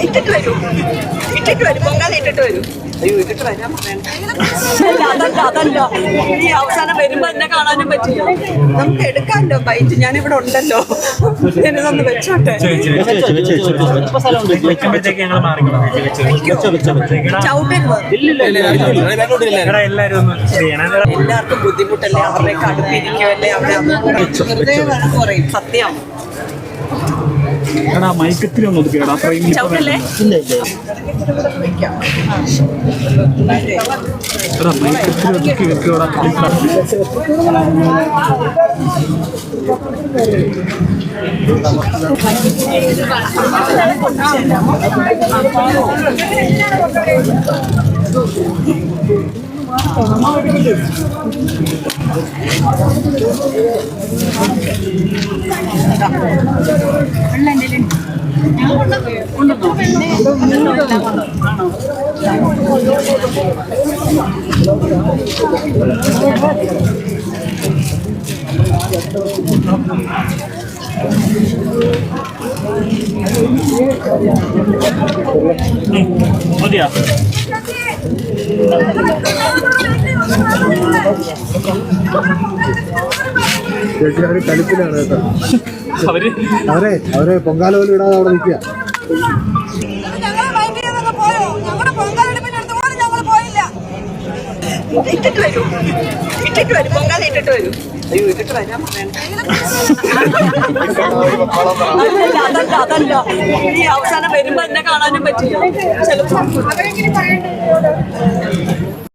ഇട്ടിട്ട് വരും പൊങ്കാല ഇട്ടിട്ട് വരും. അയ്യോ ഇട്ടിട്ട് വരാൻ പറയണ്ട. അതല്ല ഈ അവസാനം വരുമ്പോ എന്നെ കാണാനും പറ്റില്ല. നമുക്ക് എടുക്കാമല്ലോ ബൈറ്റ്, ഞാനിവിടെ ഉണ്ടല്ലോ, എന്നതൊന്ന് വെച്ചോട്ടെ. എല്ലാവർക്കും ബുദ്ധിമുട്ടല്ലേ, അവരുടെയൊക്കെ അടുപ്പിരിക്കുമല്ലേ, അവിടെ പറയും സത്യം. മയക്കത്തിലൊന്നും ചവിട്ടല്ലേ മയക്കത്തിലൊതുക്കി വെക്കോടാ. മതിയാ ചേച്ചിയാര് കളിപ്പിലാണ് കേട്ടോ. അവരെ പൊങ്കാല പോലും ഇടാതെ അവിടെ നിൽക്കുക. ഇട്ടിട്ട് വരും പൊങ്കാല ഇട്ടിട്ട് വരും. അയ്യോ ഇട്ടിട്ട് വരാൻ പറയണ്ട. അതല്ല ഈ അവസാനം വരുമ്പോ എന്നെ കാണാനും പറ്റില്ല ചിലപ്പോ.